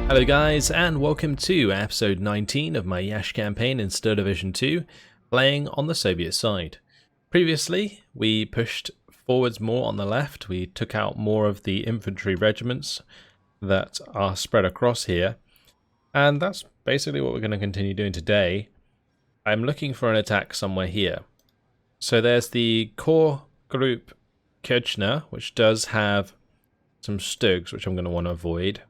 Hello guys, and welcome to episode 19 of my Yash campaign in Stir Division 2, playing on the Soviet side. Previously, we pushed forwards more on the left, we took out more of the infantry regiments that are spread across here, and that's basically what we're going to continue doing today. I'm looking for an attack somewhere here. So there's the core group Kirchner, which does have some Stugs, which I'm going to want to avoid.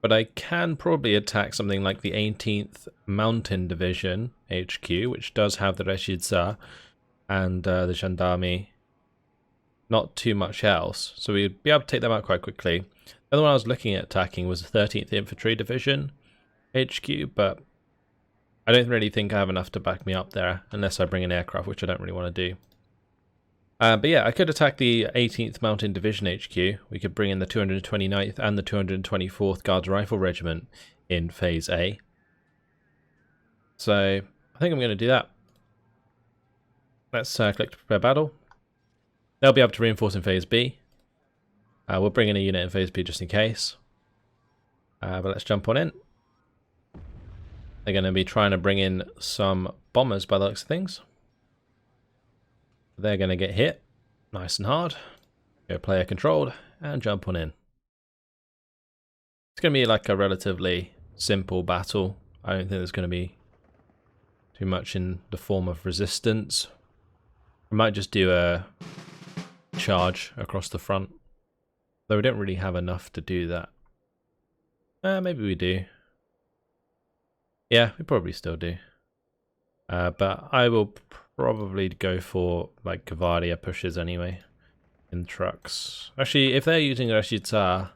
But I can probably attack something like the 18th Mountain Division HQ, which does have the Reshidza and the Gendarmerie. Not too much else, so we'd be able to take them out quite quickly. The other one I was looking at attacking was the 13th Infantry Division HQ, but I don't really think I have enough to back me up there, unless I bring an aircraft, which I don't really want to do. But yeah, I could attack the 18th Mountain Division HQ. We could bring in the 229th and the 224th Guards Rifle Regiment in Phase A. So I think I'm going to do that. Let's click to prepare battle. They'll be able to reinforce in Phase B. We'll bring in a unit in Phase B just in case. But let's jump on in. They're going to be trying to bring in some bombers by the looks of things. They're going to get hit nice and hard. Go player controlled and jump on in. It's going to be like a relatively simple battle. I don't think there's going to be too much in the form of resistance. I might just do a charge across the front, though we don't really have enough to do that. Maybe we do. Yeah, we probably still do. But I will probably go for like Gavardia pushes anyway in trucks. Actually, if they're using Reshidza,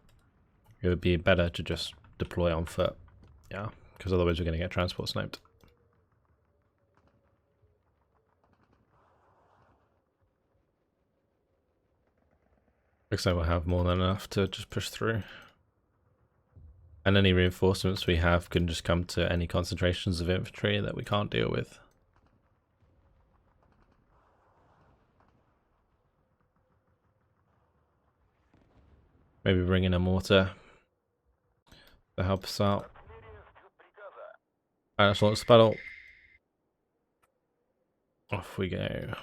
it would be better to just deploy on foot. Yeah, because otherwise we're going to get transport sniped. Looks like we'll have more than enough to just push through. And any reinforcements we have can just come to any concentrations of infantry that we can't deal with. Maybe bring in a mortar to help us out. Alright, let's launch the battle. Off we go.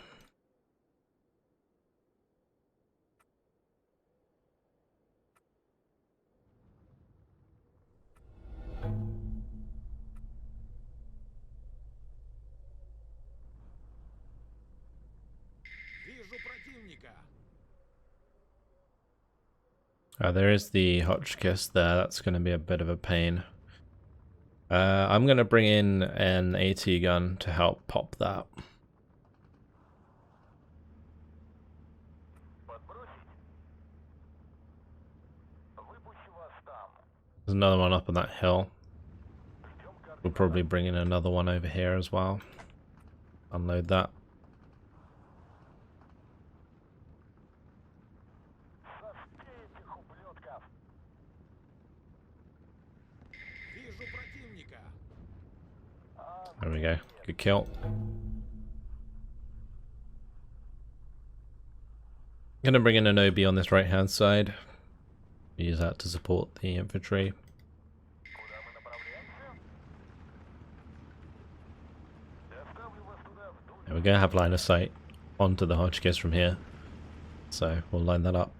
There is the Hotchkiss there, that's going to be a bit of a pain. I'm going to bring in an AT gun to help pop that. There's another one up on that hill. We'll probably bring in another one over here as well. Unload that. There we go. Good kill. I'm going to bring in an OB on this right hand side. Use that to support the infantry. And we're going to have line of sight onto the Hotchkiss from here. So we'll line that up.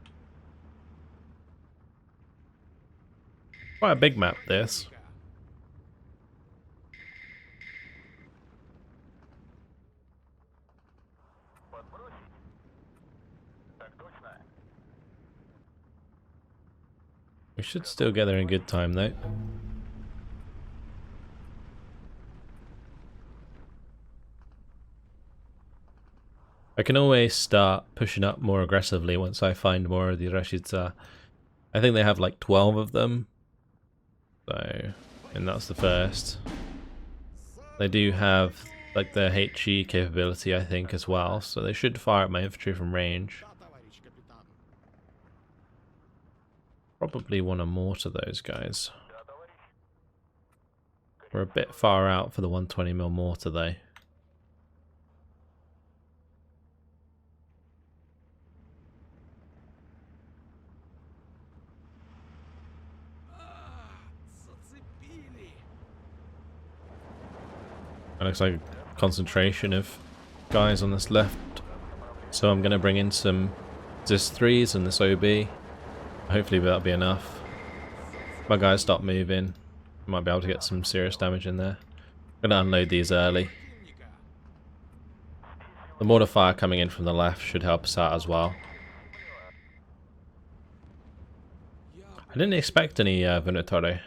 Quite a big map, this. We should still get there in good time, though. I can always start pushing up more aggressively once I find more of the Reshidza. I think they have like 12 of them. So, and that's the first. They do have like the HE capability, I think, as well. So they should fire at my infantry from range. Probably want to mortar those guys. We're a bit far out for the 120mm mortar though. It looks like a concentration of guys on this left. So I'm going to bring in some ZIS-3s and this OB. Hopefully that'll be enough. My guys stop moving. Might be able to get some serious damage in there. I'm going to unload these early. The mortar fire coming in from the left should help us out as well. I didn't expect any Venatori.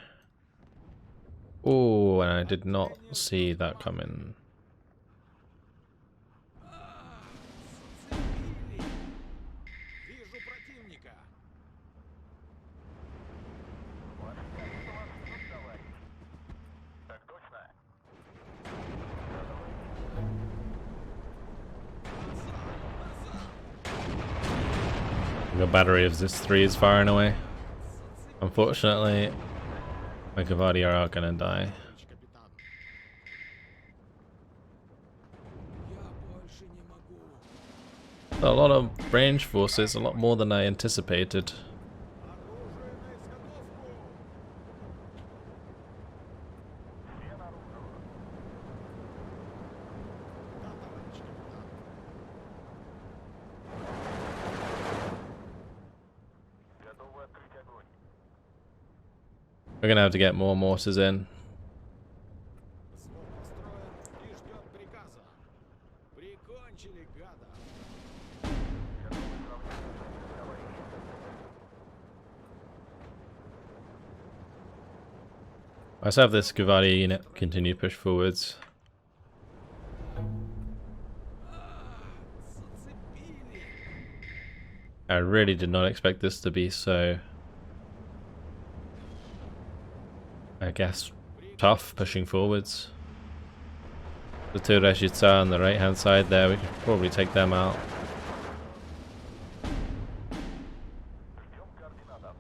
Oh, and I did not see that coming. The battery of ZIS-3 is firing away. Unfortunately, my Gavadi are gonna die. A lot of range forces, a lot more than I anticipated. We're gonna have to get more mortars in. Let's have this Gavadi unit continue to push forwards. I really did not expect this to be so, I guess, tough pushing forwards. The two Reshitsa on the right hand side there, we could probably take them out.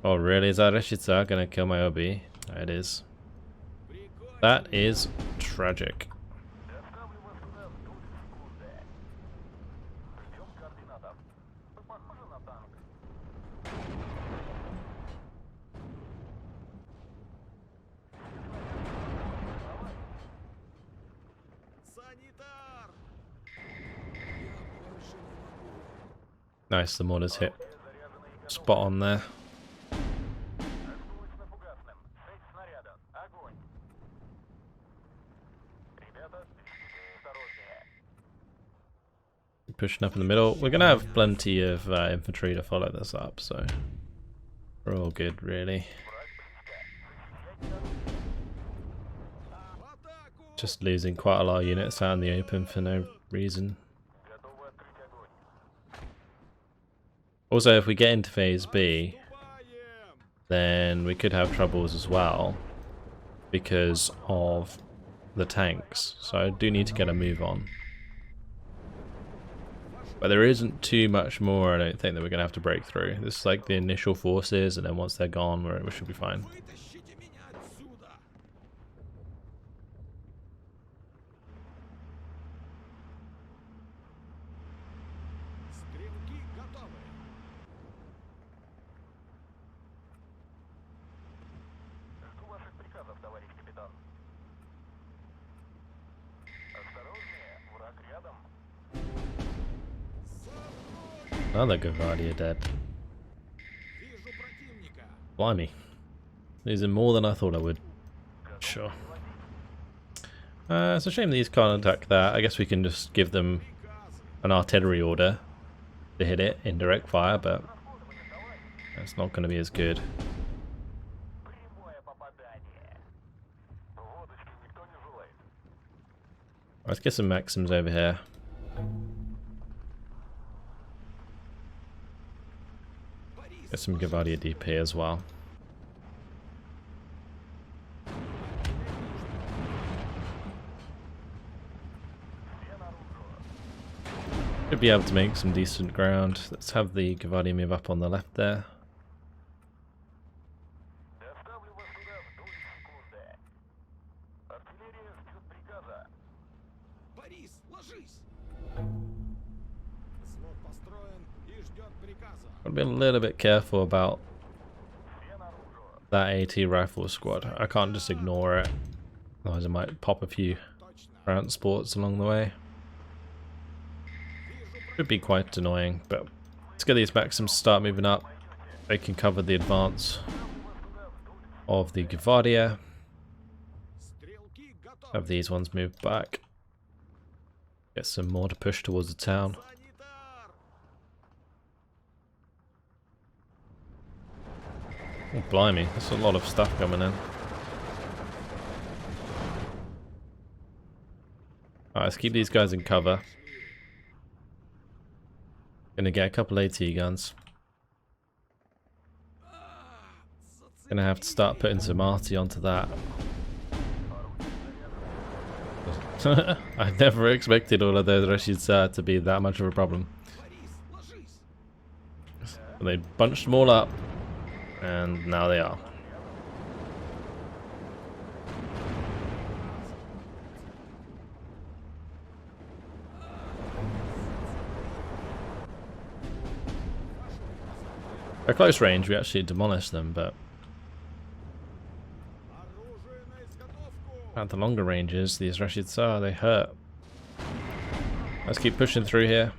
Oh really, is that Reshitsa gonna kill my OB? It is. That is tragic. Nice, the mortars hit spot on there. Pushing up in the middle. We're gonna have plenty of infantry to follow this up, so we're all good really. Just losing quite a lot of units out in the open for no reason. Also, if we get into phase B, then we could have troubles as well because of the tanks, so I do need to get a move on. But there isn't too much more, I don't think, that we're going to have to break through. This is like the initial forces, and then once they're gone, we should be fine. Another Gavadi dead. Blimey. Losing more than I thought I would. Sure. It's a shame these can't attack that. I guess we can just give them an artillery order to hit it in direct fire, but that's not going to be as good. Let's get some Maxims over here. Get some Gavadi DP as well. Should be able to make some decent ground. Let's have the Gavadi move up on the left there. Gotta be a little bit careful about that AT rifle squad. I can't just ignore it, otherwise I might pop a few transports along the way. Could be quite annoying, but let's get these Maxims to start moving up. They can cover the advance of the Gvardia. Have these ones move back. Get some more to push towards the town. Oh, blimey, that's a lot of stuff coming in. Alright, let's keep these guys in cover. Gonna get a couple AT guns. Gonna have to start putting some arty onto that. I never expected all of those Rashid to be that much of a problem. They bunched them all up, and now they are. At close range, we actually demolished them, but at the longer ranges, these Rashids they hurt. Let's keep pushing through here.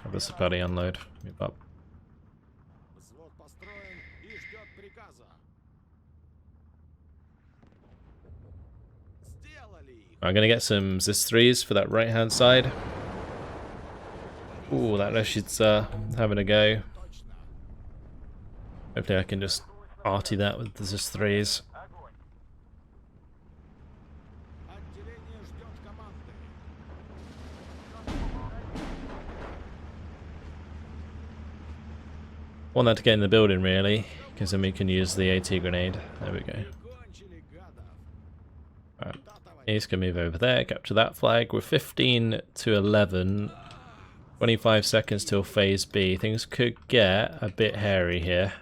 Have the Sapari unload. Move up. I'm gonna get some Zis-3s for that right hand side. Ooh, that Rashid's having a go. Hopefully I can just arty that with the Zis-3s. Want that to get in the building really, because then we can use the AT grenade. There we go. Right. He's going to move over there, capture that flag. We're 15 to 11. 25 seconds till phase B. Things could get a bit hairy here.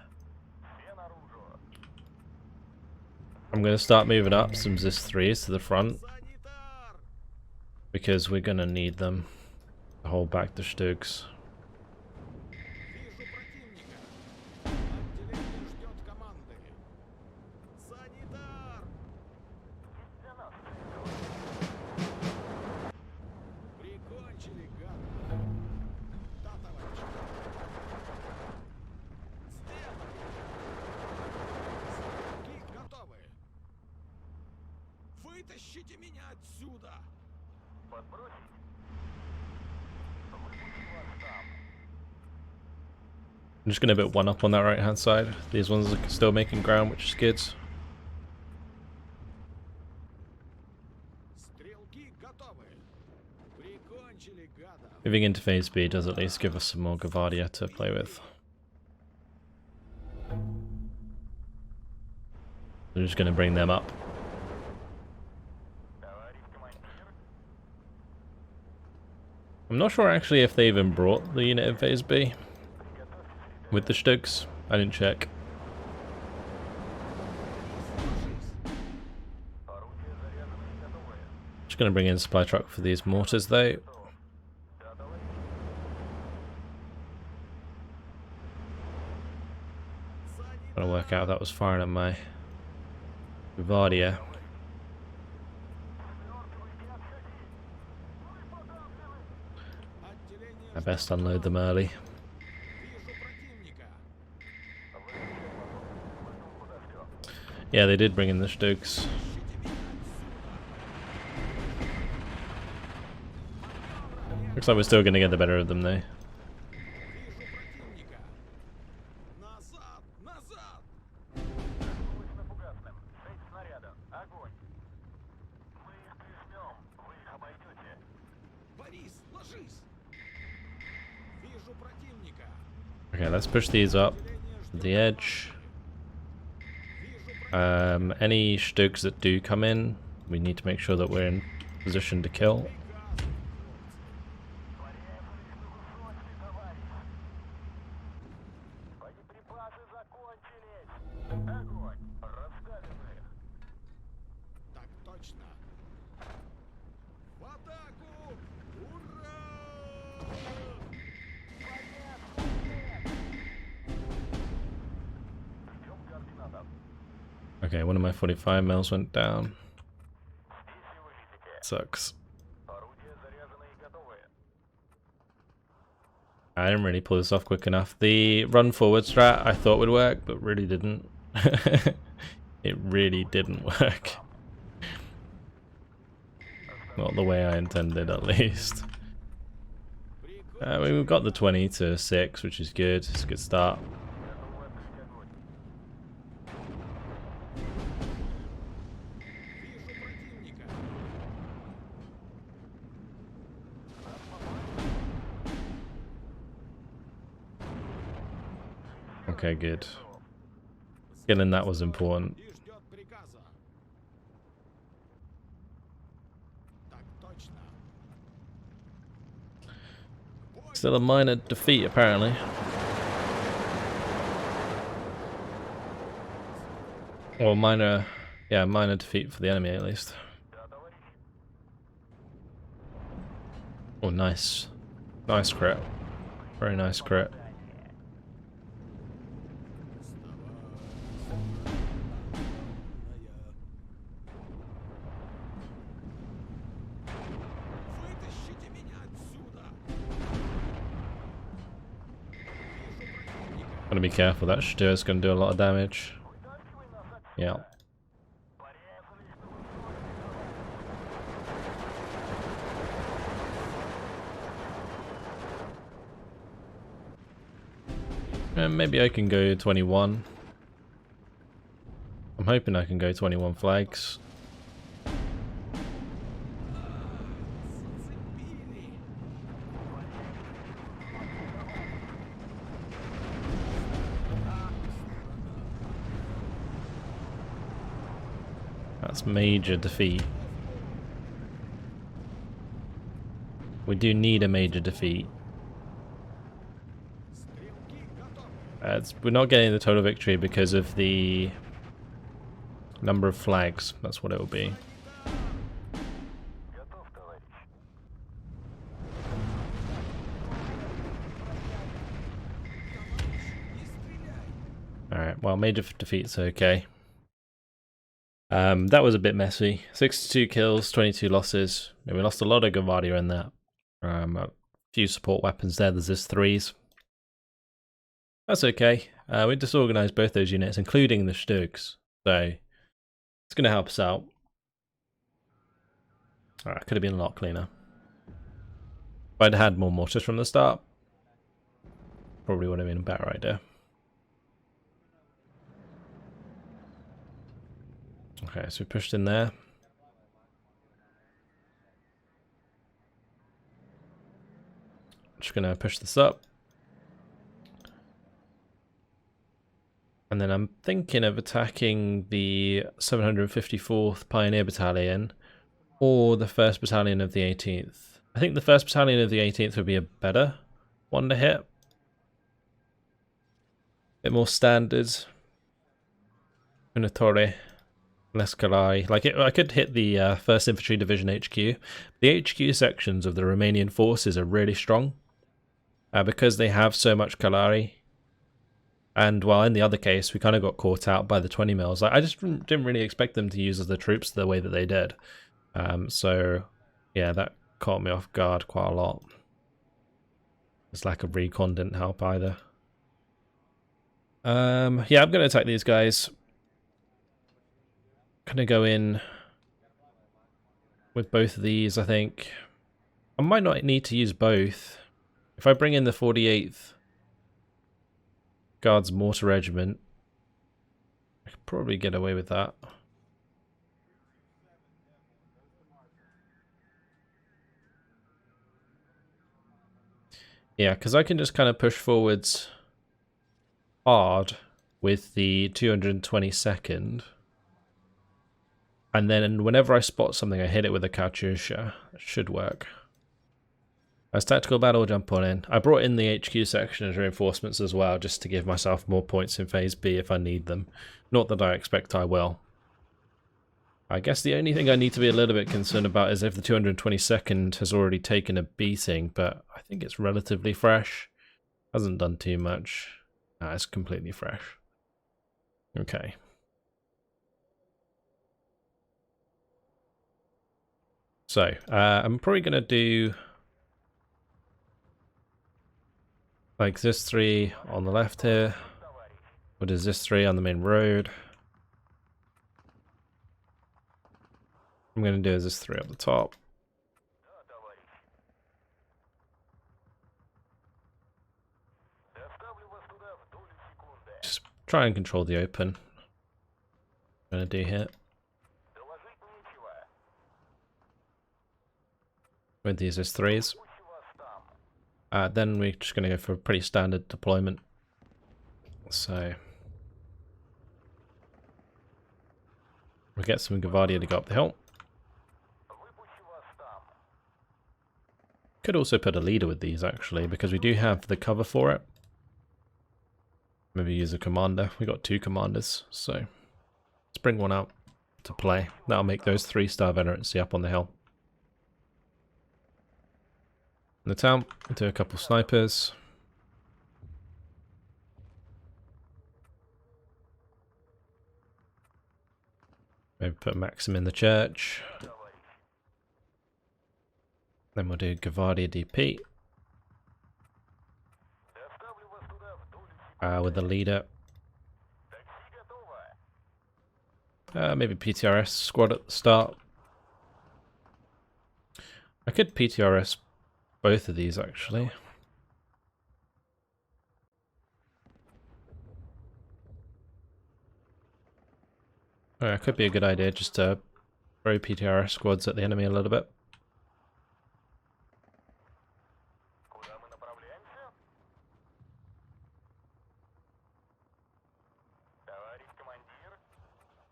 I'm going to start moving up some Zis-3s to the front, because we're going to need them to hold back the Stugs. I'm just going to put one up on that right hand side. These ones are still making ground, which is good. Moving into phase B does at least give us some more Gvardia to play with. We're just going to bring them up. I'm not sure actually if they even brought the unit in phase B with the Stugs. I didn't check. Just going to bring in a supply truck for these mortars though. Trying to work out if that was firing at my Gvardia. I best unload them early. Yeah, they did bring in the Stugs. Looks like we're still going to get the better of them though. Okay, let's push these up to the edge. Any Stugs that do come in, we need to make sure that we're in position to kill. Okay, one of my 45 mils went down. sucks. I didn't really pull this off quick enough. The run forward strat I thought would work, but really didn't. It really didn't work. Not the way I intended, at least. We've got the 20 to 6, which is good. It's a good start. Okay, good. Getting that was important. Still a minor defeat, apparently. Or minor, yeah, minor defeat for the enemy at least. Oh, nice. Nice crit. Very nice crit. Gotta be careful, that Shtur is gonna do a lot of damage. Yeah. And maybe I can go 21. I'm hoping I can go 21 flags. That's major defeat. We do need a major defeat. We're not getting the total victory because of the number of flags. That's what it will be. Alright, well, major defeat's okay. That was a bit messy. 62 kills, 22 losses. We lost a lot of Gavardia in that. A few support weapons there. There's just 3s. That's okay. We disorganized both those units, including the Stugs. So it's going to help us out. Alright, could have been a lot cleaner. If I'd had more mortars from the start, probably would have been a better idea. Okay, so we pushed in there. Just gonna push this up. And then I'm thinking of attacking the 754th Pioneer Battalion or the 1st Battalion of the 18th. I think the 1st Battalion of the 18th would be a better one to hit. Bit more standard. Unitore. Less Kalai. Like I could hit the 1st Infantry Division HQ. The HQ sections of the Romanian forces are really strong because they have so much Kalari. And while in the other case, we kind of got caught out by the 20 mils. I just didn't really expect them to use the troops the way that they did. So yeah, that caught me off guard quite a lot. This lack of recon didn't help either. Yeah, I'm going to attack these guys. Gonna go in with both of these, I think. I might not need to use both. If I bring in the 48th Guards Mortar Regiment, I could probably get away with that. Yeah, because I can just kind of push forwards hard with the 222nd. And then whenever I spot something, I hit it with a Katyusha. It should work. As tactical battle, jump on in. I brought in the HQ section as reinforcements as well, just to give myself more points in Phase B if I need them. Not that I expect I will. I guess the only thing I need to be a little bit concerned about is if the 222nd has already taken a beating, but I think it's relatively fresh. Hasn't done too much. Nah, it's completely fresh. Okay. So, I'm probably going to do like this 3 on the left here. What is this 3 on the main road? I'm going to do this 3 up the top. Just try and control the open. I'm going to do here. With these as 3s. Then we're just going to go for a pretty standard deployment. So we'll get some Gavardia to go up the hill. Could also put a leader with these actually, because we do have the cover for it. Maybe use a commander. We got 2 commanders, so let's bring one out to play. That'll make those 3-star veterancy up on the hill. In the town, we'll do a couple snipers. Maybe put Maxim in the church. Then we'll do Gavardia DP. With the leader. Maybe PTRS squad at the start. I could PTRS both of these actually. It could be a good idea just to throw PTRS squads at the enemy a little bit.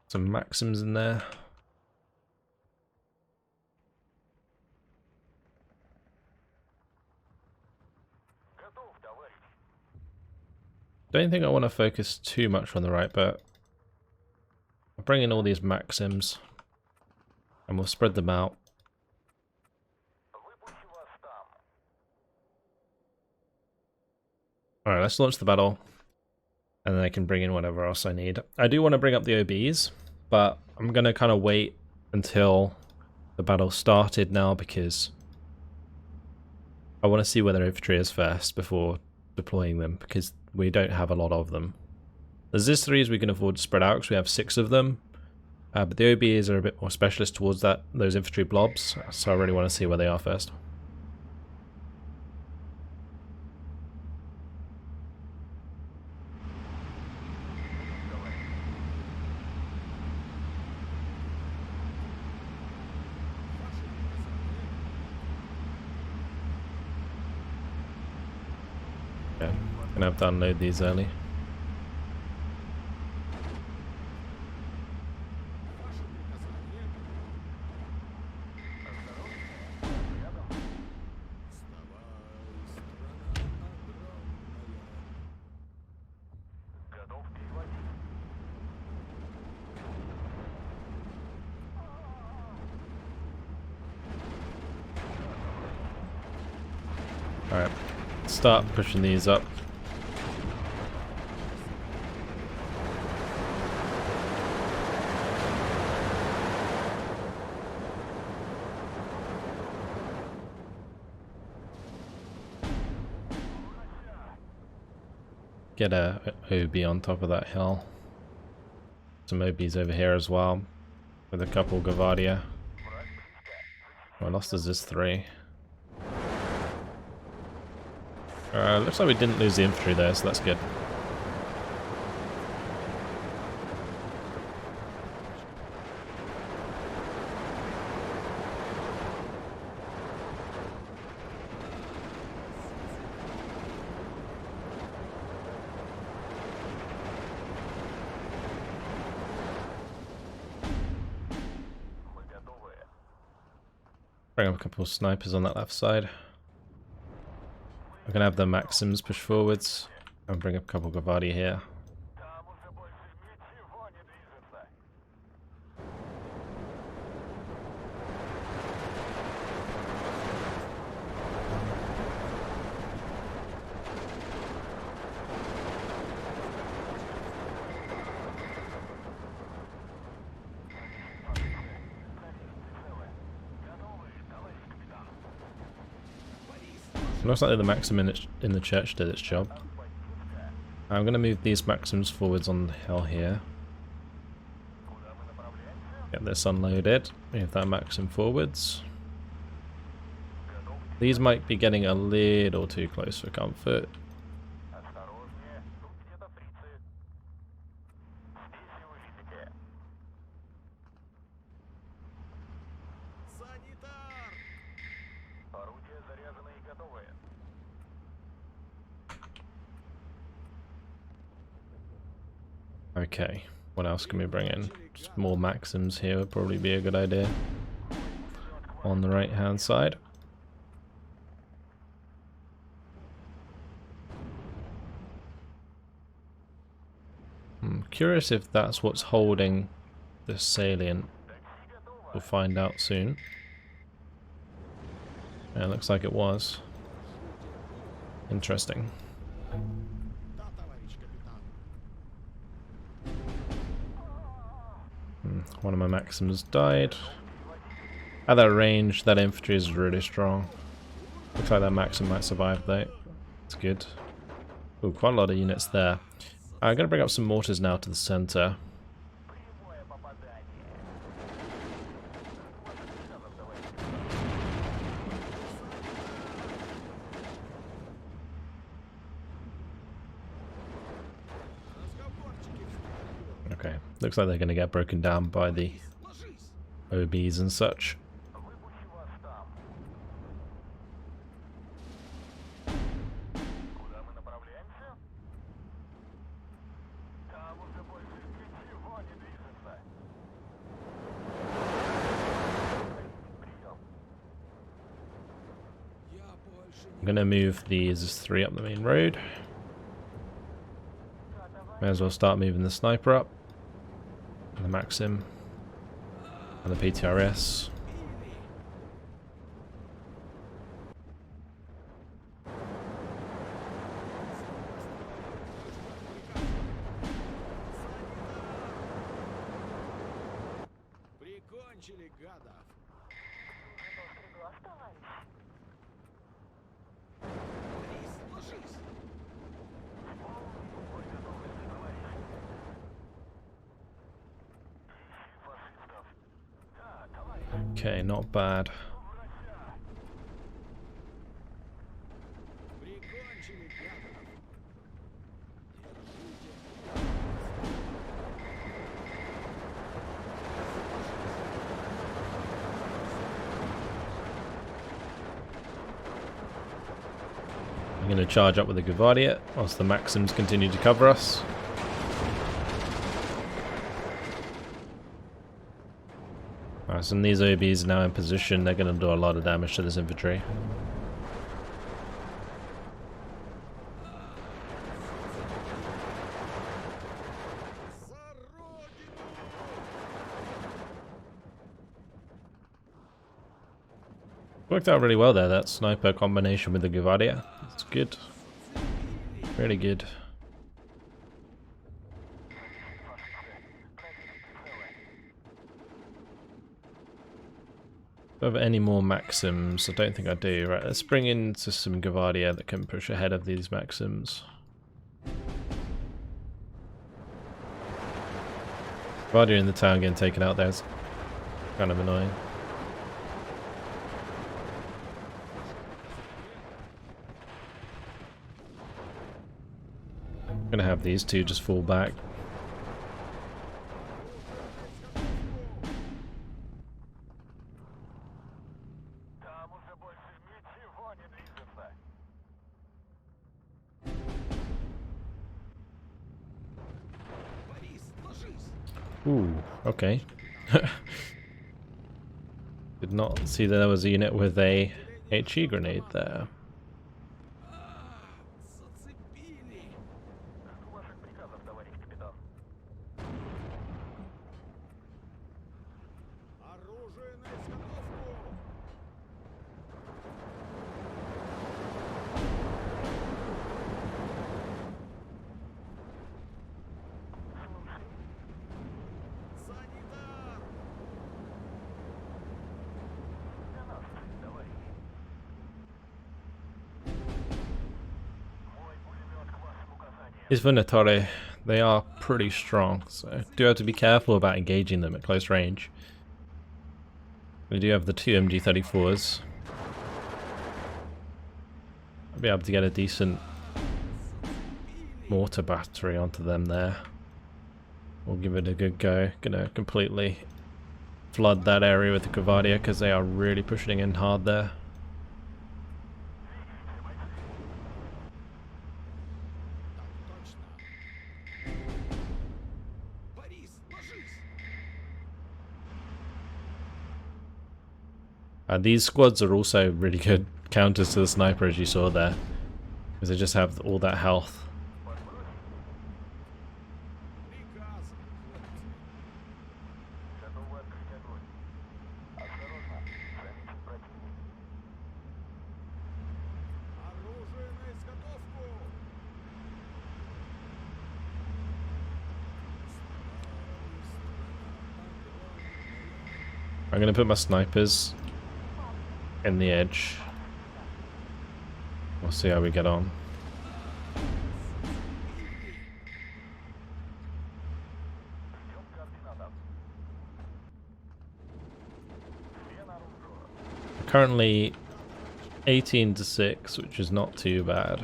Some Maxims in there. Don't think I want to focus too much on the right, but I'll bring in all these Maxims and we'll spread them out. Alright, let's launch the battle and then I can bring in whatever else I need. I do want to bring up the OBs, but I'm going to kind of wait until the battle started now because I want to see where their infantry is first before deploying them, because we don't have a lot of them. The ZIS-3s we can afford to spread out because we have 6 of them, but the OBs are a bit more specialist towards those infantry blobs, so I really want to see where they are first. Yeah, gonna have to unload these early. Alright, start pushing these up. Get a OB on top of that hill. Some OBs over here as well, with a couple Gavardia. Oh, I lost the ZIS-3. Looks like we didn't lose the infantry there, so that's good. Bring up a couple of snipers on that left side. I'm gonna have the Maxims push forwards and bring up a couple of Gavardia here. Looks like the Maxim in the church did its job. I'm going to move these Maxims forwards on the hill here. Get this unloaded. Move that Maxim forwards. These might be getting a little too close for comfort. Okay, what else can we bring in? Just more Maxims here would probably be a good idea. On the right hand side. I'm curious if that's what's holding the salient. We'll find out soon. Yeah, it looks like it was. Interesting. One of my Maxims died. At that range, that infantry is really strong. Looks like that Maxim might survive though. It's good. Ooh, quite a lot of units there. I'm going to bring up some mortars now to the center. Okay, looks like they're going to get broken down by the OBs and such. I'm going to move these 3 up the main road. May as well start moving the sniper up. And the Maxim. And the PTRS. Okay, not bad. I'm going to charge up with the Gvardia whilst the Maxims continue to cover us. Alright, so these OBs are now in position. They're going to do a lot of damage to this infantry. Worked out really well there, that sniper combination with the Gvardia. It's good. Really good. Do I have any more Maxims? I don't think I do. Right, let's bring in some Gvardia that can push ahead of these Maxims. Gvardia in the town getting taken out there is kind of annoying. I'm gonna have these two just fall back. Ooh, okay. Did not see that there was a unit with a HE grenade there. These Venatori, they are pretty strong, so do have to be careful about engaging them at close range. We do have the two MG34s. I'll be able to get a decent mortar battery onto them there. We'll give it a good go. Gonna completely flood that area with the Gavadia because they are really pushing in hard there. These squads are also really good counters to the sniper, as you saw there, because they just have all that health. I'm going to put my snipers in the edge. We'll see how we get on. Currently 18-6, which is not too bad.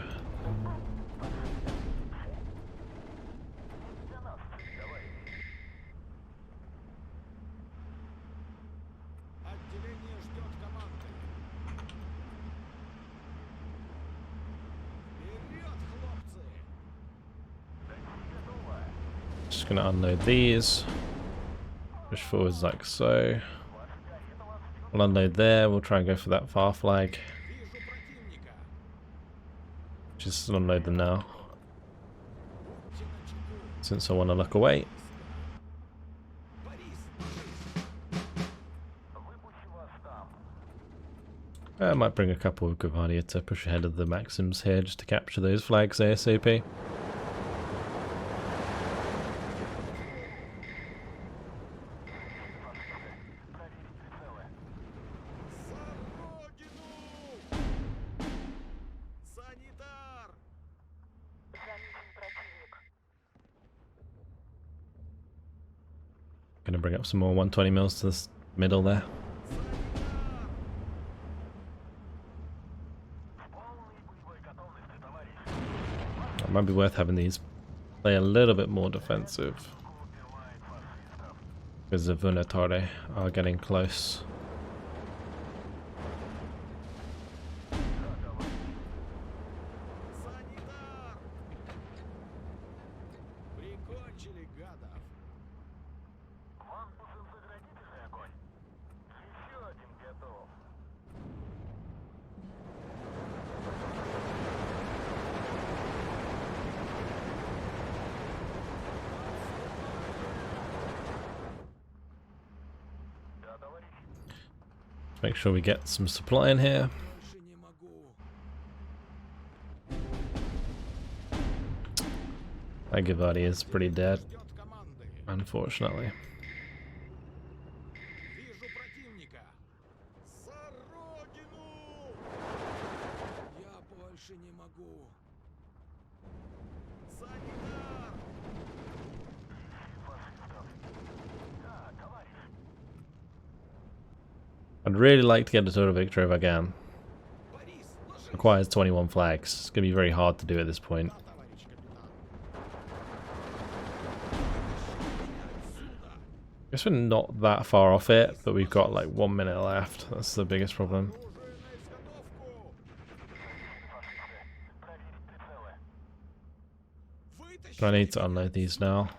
Just gonna unload these. Push forwards like so. We'll unload there, we'll try and go for that far flag. Just unload them now, since I want to look away. I might bring a couple of Gavadia to push ahead of the Maxims here just to capture those flags ASAP. Gonna bring up some more 120 mils to this middle there. It might be worth having these play a little bit more defensive, because the Venatori are getting close. Make sure we get some supply in here. That Gavadia is pretty dead, unfortunately. I'd really like to get a total victory if I can. Requires 21 flags. It's going to be very hard to do at this point. Guess we're not that far off it, but we've got like 1 minute left. That's the biggest problem. I need to unload these now.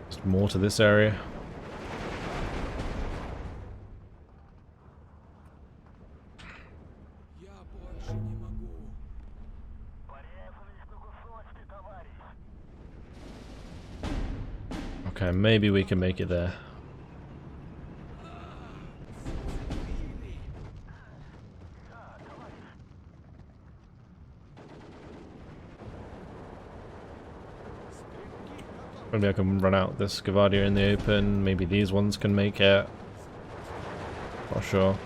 Just more to this area. Okay, maybe we can make it there. Maybe I can run out this Gavadia in the open. Maybe these ones can make it. Not sure.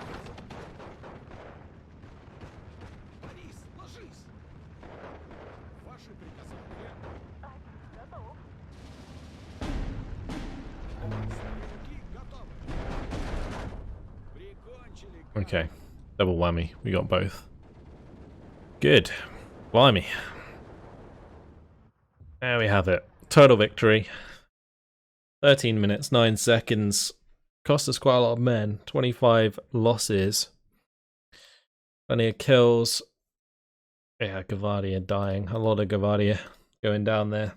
Okay. Double whammy. We got both. Good. Blimey. There we have it. Total victory. 13 minutes, 9 seconds. Cost us quite a lot of men. 25 losses. Plenty of kills. Yeah, Gavadia dying. A lot of Gavadia going down there.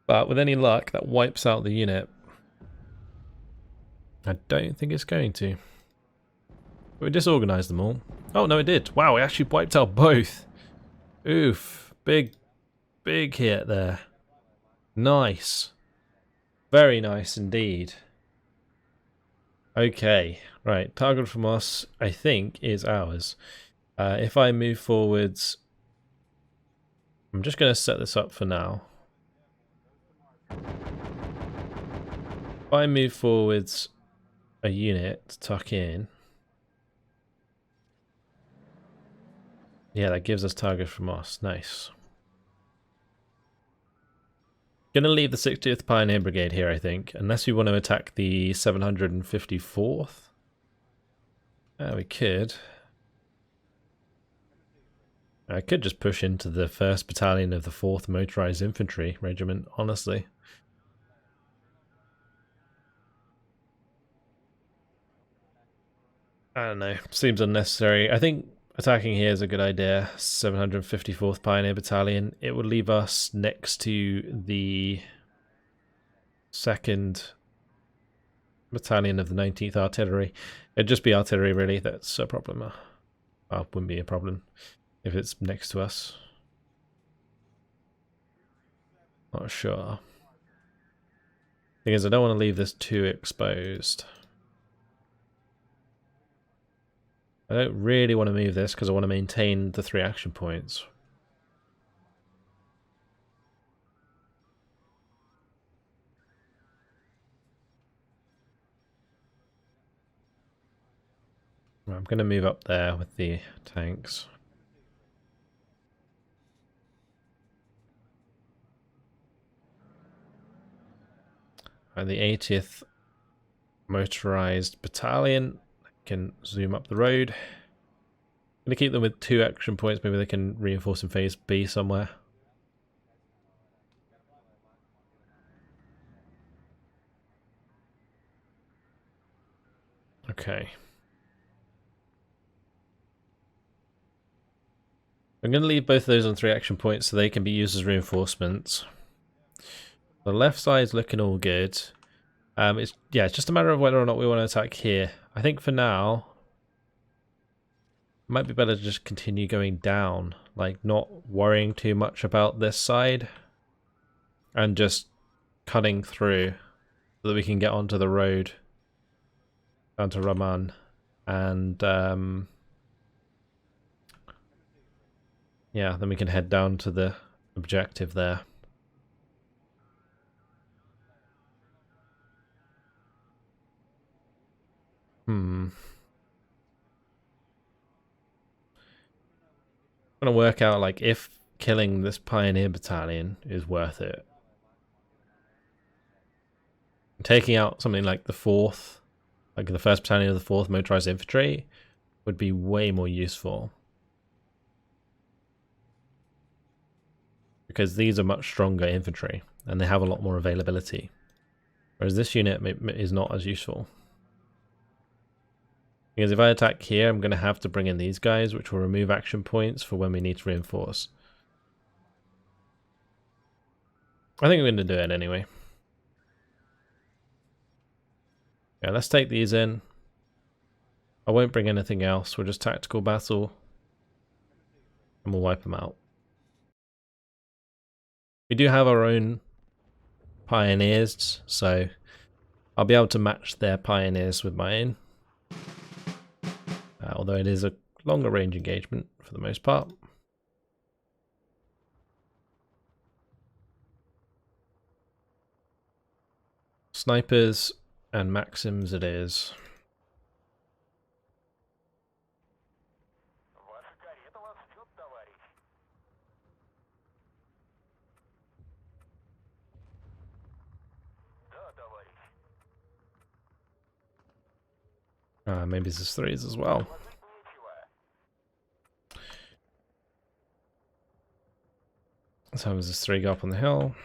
But with any luck, that wipes out the unit. I don't think it's going to. We disorganized them all. Oh, no, it did. Wow, it actually wiped out both. Oof. Big hit there. Nice. Very nice indeed. Okay, right. Target from us, I think, is ours. If I move forwards, I'm just going to set this up for now. If I move forwards a unit to tuck in, yeah, that gives us target from us. Nice. Gonna leave the 60th Pioneer Brigade here, I think, unless we want to attack the 754th. We could. I could just push into the 1st Battalion of the 4th Motorized Infantry Regiment, honestly. I don't know, seems unnecessary. I think attacking here is a good idea. 754th Pioneer Battalion. It would leave us next to the 2nd Battalion of the 19th Artillery. It'd just be artillery, really. That's a problem. Well, wouldn't be a problem if it's next to us. Not sure. Thing is, I don't want to leave this too exposed. I don't really want to move this because I want to maintain the 3 action points. I'm going to move up there with the tanks. And the 80th Motorized Battalion can zoom up the road. I'm going to keep them with 2 action points. Maybe they can reinforce in phase B somewhere. Okay. I'm going to leave both of those on 3 action points so they can be used as reinforcements. The left side's looking all good. It's just a matter of whether or not we want to attack here. I think for now, it might be better to just continue going down, like not worrying too much about this side, and just cutting through so that we can get onto the road down to Raman, and yeah, then we can head down to the objective there. I'm gonna work out like if killing this Pioneer Battalion is worth it. Taking out something like the 4th, like the 1st Battalion of the 4th Motorized Infantry, would be way more useful. Because these are much stronger infantry, and they have a lot more availability. Whereas this unit is not as useful. Because if I attack here, I'm going to have to bring in these guys, which will remove action points for when we need to reinforce. I think I'm going to do it anyway. Yeah, let's take these in. I won't bring anything else. We'll just tactical battle. And we'll wipe them out. We do have our own pioneers, so I'll be able to match their pioneers with my own. Although it is a longer range engagement for the most part. Snipers and Maxims it is. Maybe there's threes as well. So there's this three go up on the hill.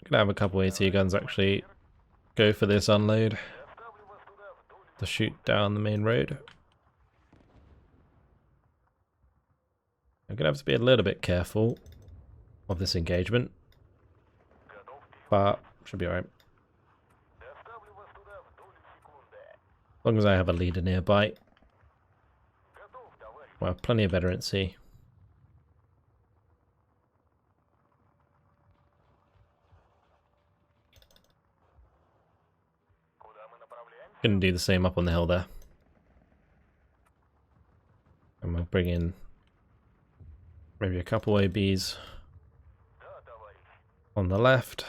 Gonna have a couple AT guns actually go for this unload to shoot down the main road. I'm gonna have to be a little bit careful of this engagement, but should be alright. As long as I have a leader nearby. Well, plenty of veterancy. Gonna do the same up on the hill there. And we'll bring in maybe a couple ABs on the left.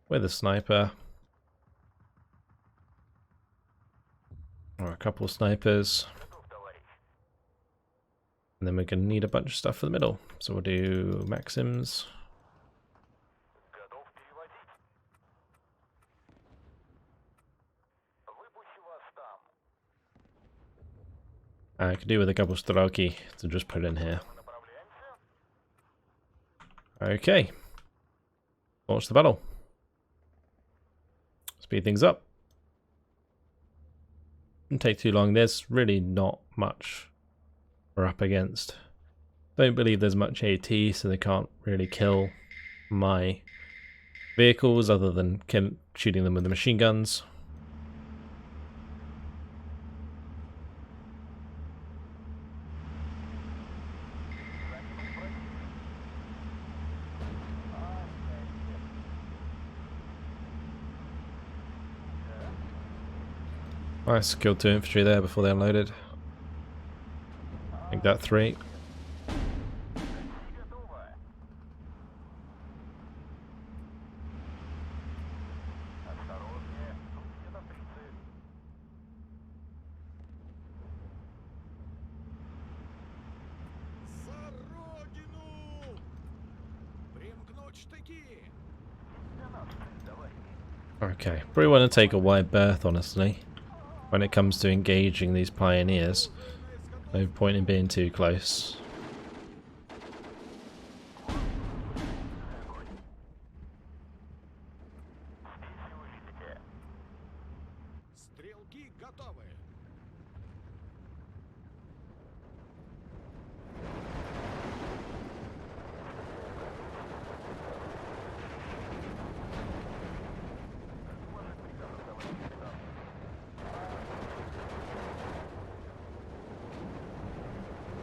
With a sniper. Or a couple snipers. And then we're going to need a bunch of stuff for the middle. So we'll do Maxims. I could do with a couple Strelki to just put in here. Okay. Launch the battle. Speed things up. Didn't take too long. There's really not much we're up against. Don't believe there's much AT, so they can't really kill my vehicles other than shooting them with the machine guns. Nice, killed 2 infantry there before they unloaded. I think that 3. Okay, probably want to take a wide berth, honestly. When it comes to engaging these pioneers, no point in being too close.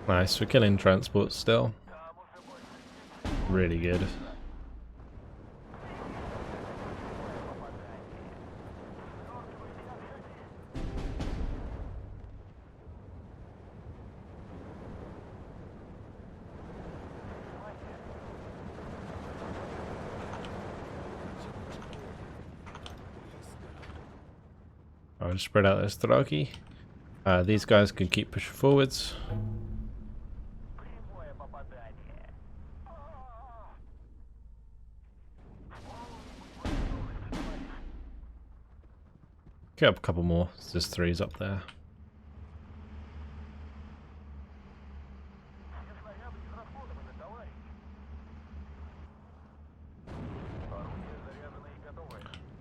Nice, we're killing transport still. Really good. I'll just spread out this Thraki. These guys can keep pushing forwards. Get up a couple more. There's 3s up there.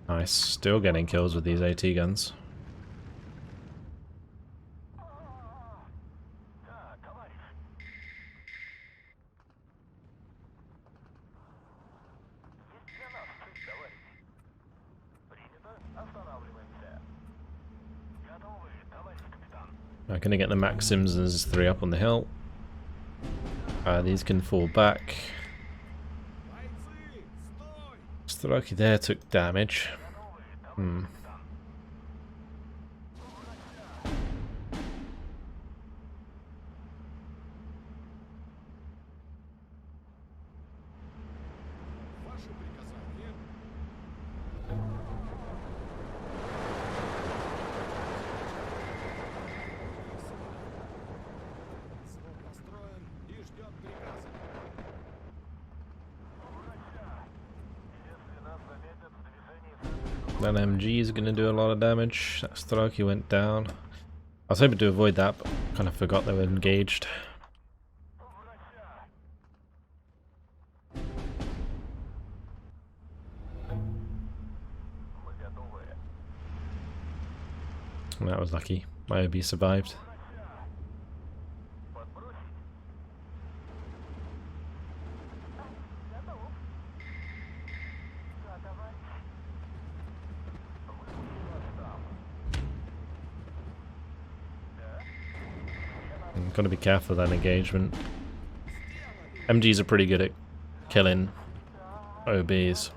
Nice. Still getting kills with these AT guns. I'm going to get the Maxims and there's 3 up on the hill. These can fall back. Strelki there took damage. That MG is going to do a lot of damage. That Straki went down. I was hoping to avoid that, but kind of forgot they were engaged. That was lucky. My OB survived. Got to be careful with that engagement. MGs are pretty good at killing OBs.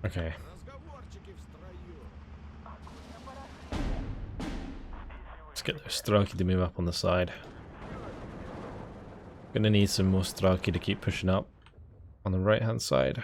Okay. Let's get those Straki to move up on the side. Gonna need some more Straki to keep pushing up on the right hand side.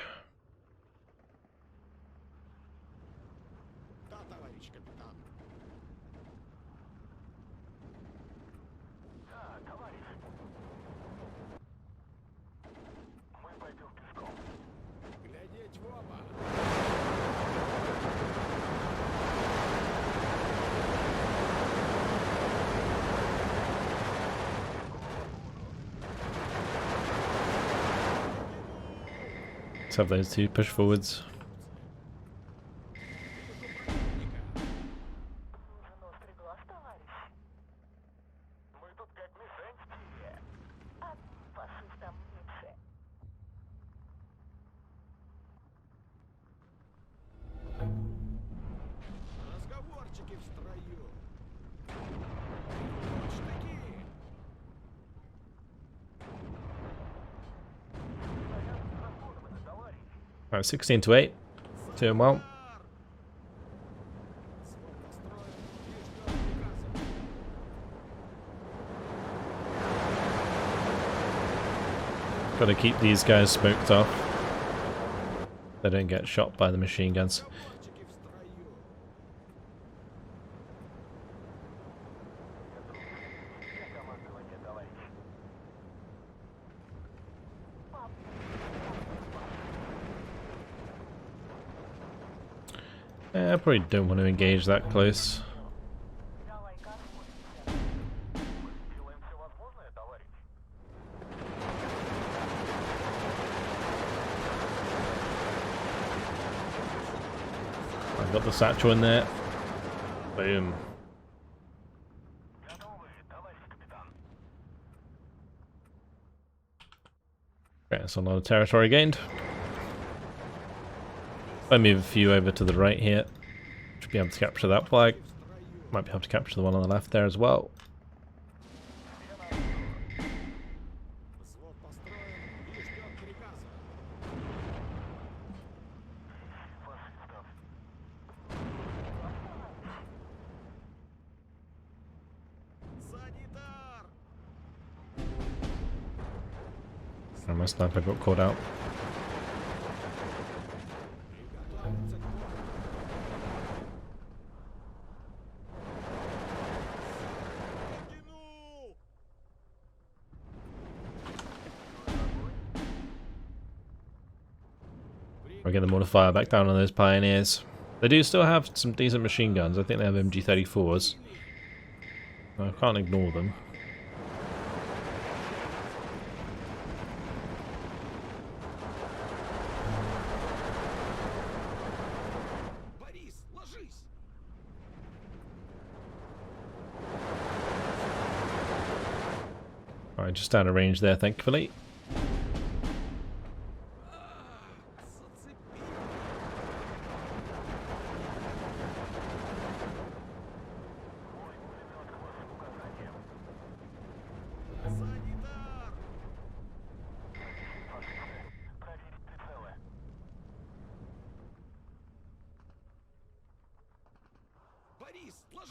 Let's have those two push forwards. Alright, 16 to 8. Doing well. Gotta keep these guys smoked off. They don't get shot by the machine guns. I probably don't want to engage that close. I've got the satchel in there. Boom. Okay, that's a lot of territory gained. I move a few over to the right here. Should be able to capture that flag. Might be able to capture the one on the left there as well. And my sniper got caught out. I'll get the mortar back down on those pioneers. They do still have some decent machine guns. I think they have MG34s. I can't ignore them. Alright, just out of range there, thankfully.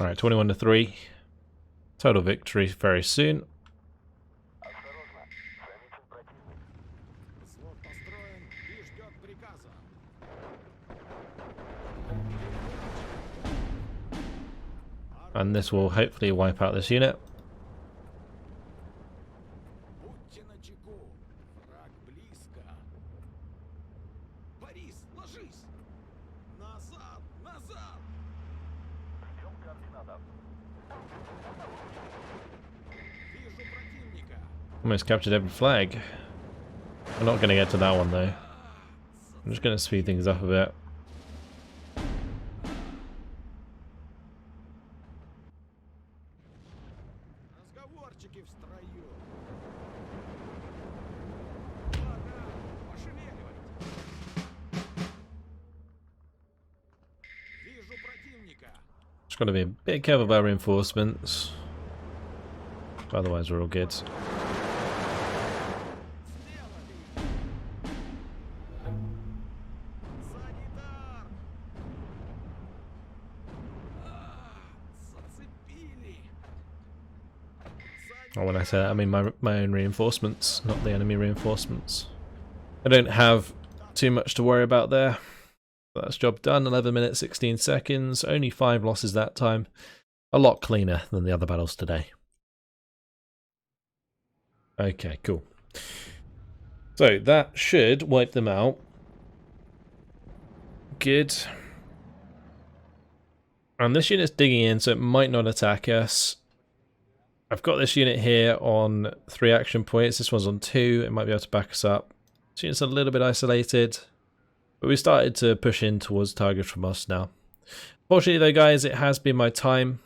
Alright, 21 to 3. total victory very soon. And this will hopefully wipe out this unit. Almost captured every flag. We're not going to get to that one though. I'm just going to speed things up a bit. Just got to be a bit careful about reinforcements. Otherwise we're all good. Oh, when I say that, I mean my own reinforcements, not the enemy reinforcements. I don't have too much to worry about there. That's job done. 11 minutes 16 seconds. Only 5 losses that time. A lot cleaner than the other battles today. Okay, cool. So that should wipe them out. Good. And this unit's digging in, so it might not attack us. I've got this unit here on 3 action points. This one's on 2. It might be able to back us up. This unit's a little bit isolated, but we started to push in towards target from us now. Fortunately though, guys, it has been my time.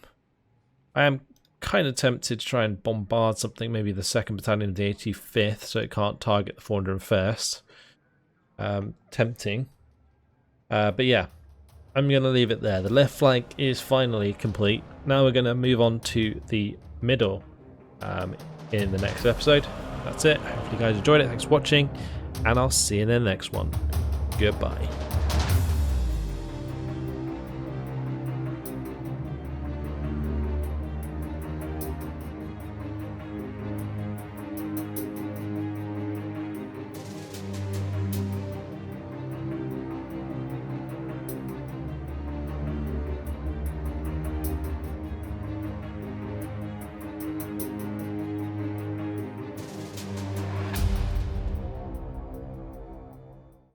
I am kind of tempted to try and bombard something, maybe the 2nd Battalion of the 85th, so it can't target the 401st. Tempting. But yeah, I'm going to leave it there. The left flank is finally complete. Now we're going to move on to the middle in the next episode. That's it. Hopefully you guys enjoyed it. Thanks for watching, and I'll see you in the next one. Goodbye.